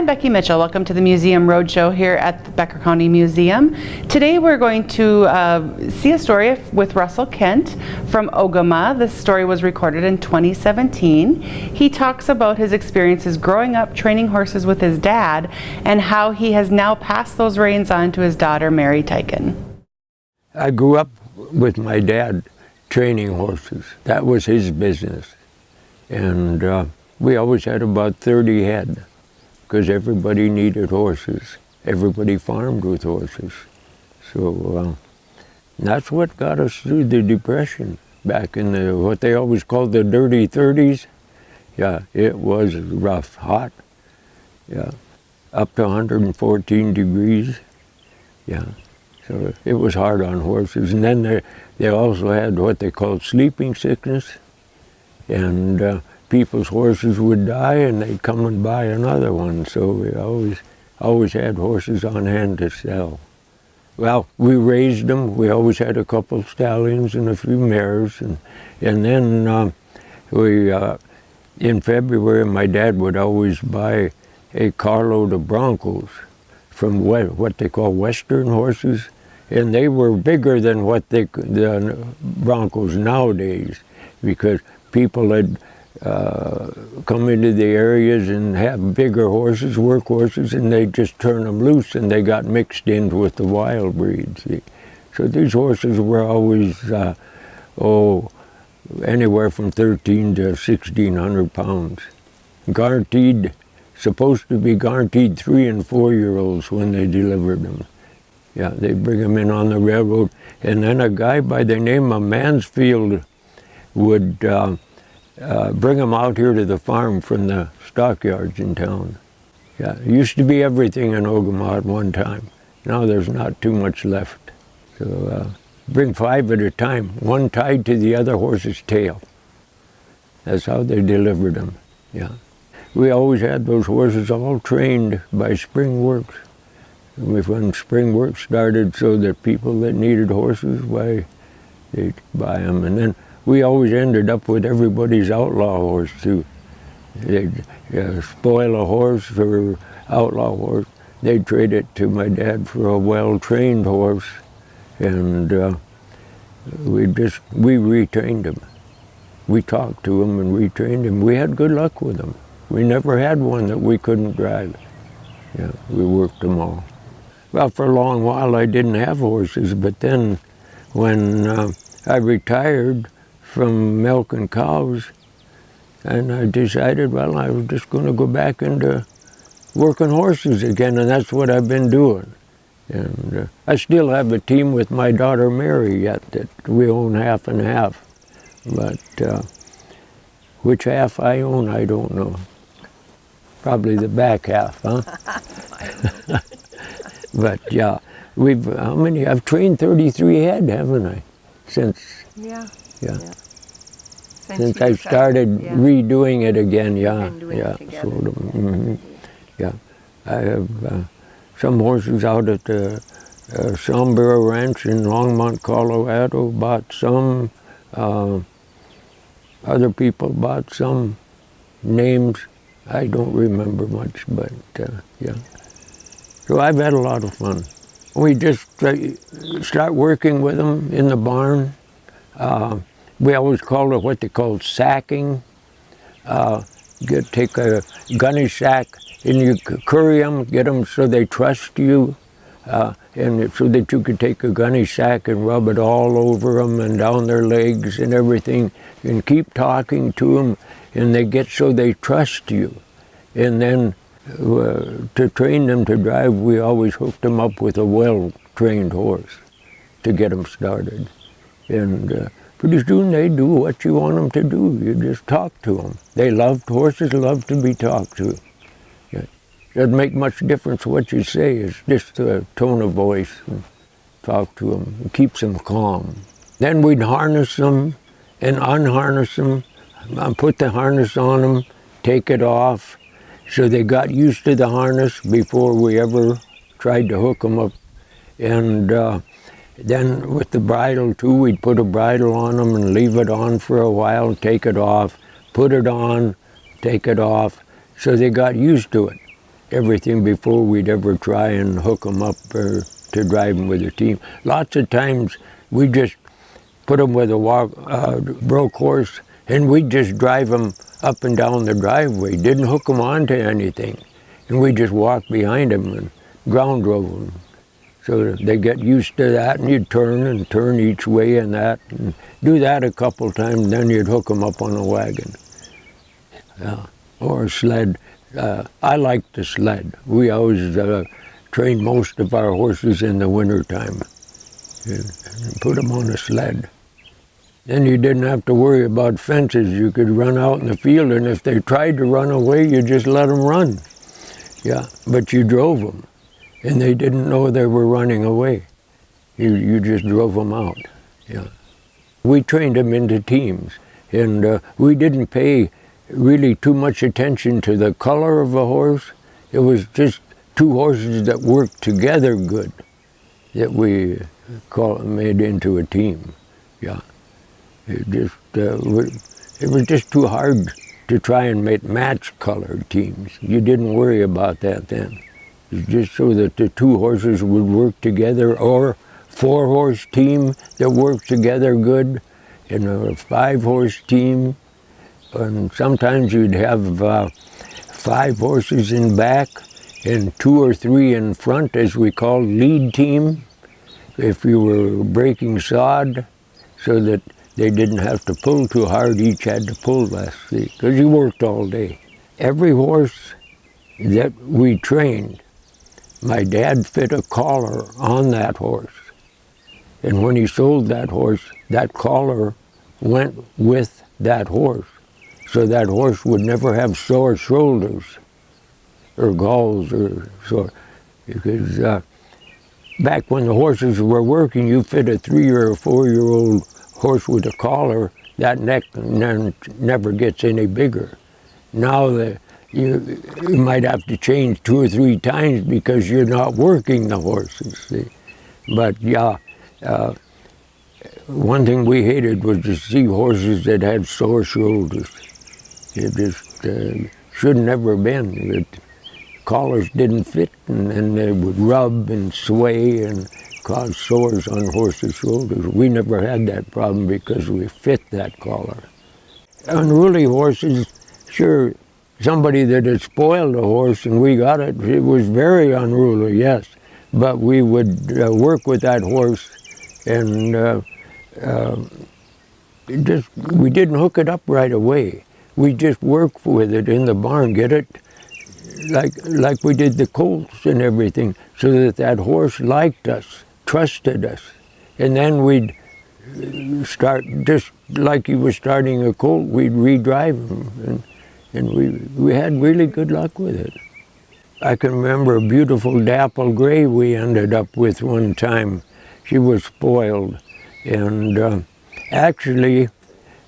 Becky Mitchell. Welcome to the Museum Roadshow here at the Becker County Museum. Today we're going to see a story with Russell Kent from Ogama. This story was recorded in 2017. He talks about his experiences growing up training horses with his dad and how he has now passed those reins on to his daughter, Mary Tyken. I grew up with my dad training horses. That was his business. And we always had about 30 head because everybody needed horses. Everybody farmed with horses. So that's what got us through the Depression back in the, what they always called the dirty 30s. Yeah, it was rough, hot. Yeah, up to 114 degrees. Yeah, so it was hard on horses. And then they also had what they called sleeping sickness. And people's horses would die and they'd come and buy another one. So we always had horses on hand to sell. Well, we raised them. We always had a couple stallions and a few mares. And then in February, my dad would always buy a carload of Broncos from what they call Western horses. And they were bigger than what the Broncos nowadays, because people had come into the areas and have bigger horses, work horses, and they just turn them loose and they got mixed in with the wild breeds. So these horses were always, anywhere from 13 to 1,600 pounds. Guaranteed, supposed to be guaranteed 3- and 4-year-olds when they delivered them. Yeah, they bring them in on the railroad. And then a guy by the name of Mansfield would bring them out here to the farm from the stockyards in town. Yeah, it used to be everything in Ogama at one time. Now there's not too much left. So bring 5 at a time, one tied to the other horse's tail. That's how they delivered them, yeah. We always had those horses all trained by Spring Works. When Spring Works started, so that people that needed horses, they'd buy them. And then we always ended up with everybody's outlaw horse too. They'd spoil a horse or outlaw horse. They'd trade it to my dad for a well-trained horse, and we retrained him. We talked to him and retrained him. We had good luck with them. We never had one that we couldn't drive. Yeah, we worked them all. Well, for a long while I didn't have horses, but then when I retired from milking cows, and I decided, well, I was just going to go back into working horses again, and that's what I've been doing. And I still have a team with my daughter Mary yet that we own half and half, but which half I own, I don't know. Probably the back half, huh? But yeah, I've trained 33 head, haven't I? Since I started redoing it again, sort of. Mm-hmm. Yeah, I have some horses out at the Sombra Ranch in Longmont, Colorado. Bought some. Other people bought some. Names I don't remember much, but yeah. So I've had a lot of fun. We just start working with them in the barn. We always called it what they called sacking. Take a gunny sack and you curry them, get them so they trust you, and so that you could take a gunny sack and rub it all over them and down their legs and everything, and keep talking to them, and they get so they trust you. And then to train them to drive, we always hooked them up with a well-trained horse to get them started. And pretty soon they do what you want them to do. You just talk to them. Horses love to be talked to. It doesn't make much difference what you say. It's just a tone of voice. And talk to them. It keeps them calm. Then we'd harness them and unharness them, put the harness on them, take it off. So they got used to the harness before we ever tried to hook them up. And then with the bridle too, we'd put a bridle on them and leave it on for a while, take it off, put it on, take it off. So they got used to it. everything before we'd ever try and hook them up or to drive them with a team. Lots of times we just put them with a broke horse, and we'd just drive them up and down the driveway. Didn't hook them onto anything, and we just walked behind them and ground drove them. So they get used to that, and you'd turn and turn each way and that, and do that a couple times, then you'd hook them up on a wagon. Or a sled. I liked the sled. We always trained most of our horses in the wintertime and put them on a sled. Then you didn't have to worry about fences. You could run out in the field, and if they tried to run away, you just let them run. Yeah, but you drove them, and they didn't know they were running away. You just drove them out. Yeah, we trained them into teams, and we didn't pay really too much attention to the color of a horse. It was just two horses that worked together good that we made into a team. Yeah. It was just too hard to try and make match-colored teams. You didn't worry about that then. It was just so that the two horses would work together, or four-horse team that worked together good, and a five-horse team. And sometimes you'd have 5 horses in back and 2 or 3 in front, as we called lead team, if you were breaking sod, so that they didn't have to pull too hard. Each had to pull less, because you worked all day. Every horse that we trained, my dad fit a collar on that horse. And when he sold that horse, that collar went with that horse. So that horse would never have sore shoulders or galls or sore. Because back when the horses were working, you fit a 3 or a 4-year-old horse with a collar, that neck never gets any bigger. Now you might have to change 2 or 3 times because you're not working the horses. See? But yeah, one thing we hated was to see horses that had sore shoulders. It just should never been. The collars didn't fit, and they would rub and sway and cause sores on horses' shoulders. We never had that problem because we fit that collar. Unruly horses, sure, somebody that had spoiled a horse and we got it, it was very unruly, yes. But we would work with that horse, and we didn't hook it up right away. We just worked with it in the barn, get it like we did the colts and everything, so that horse liked us, trusted us. And then we'd start, just like he was starting a colt, we'd redrive him. And we had really good luck with it. I can remember a beautiful dapple gray we ended up with one time. She was spoiled. And actually,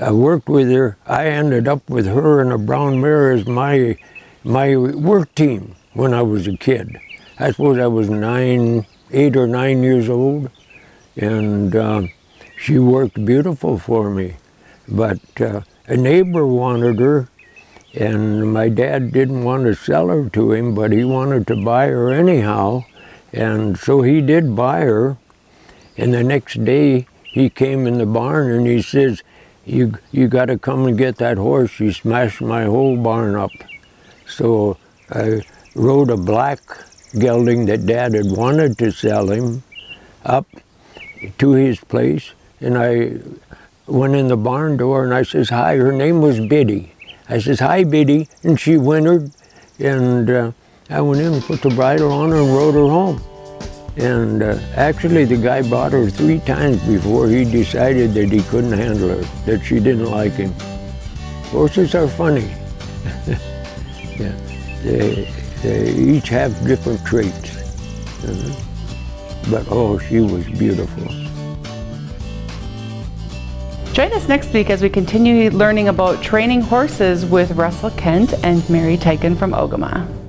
I worked with her. I ended up with her and a brown mare as my work team when I was a kid. I suppose I was 8 or 9 years old, and she worked beautiful for me. But a neighbor wanted her, and my dad didn't want to sell her to him, but he wanted to buy her anyhow, and so he did buy her. And the next day he came in the barn and he says, you got to come and get that horse. She smashed my whole barn up. So I rode a black gelding that Dad had wanted to sell him up to his place, and I went in the barn door and I says, hi, her name was Biddy. I says, hi, Biddy, and she whinnied, and I went in and put the bridle on her and rode her home. And actually the guy bought her 3 times before he decided that he couldn't handle her, that she didn't like him. Horses are funny. Yeah, they each have different traits. But oh, she was beautiful. Join us next week as we continue learning about training horses with Russell Kent and Mary Tyken from Ogama.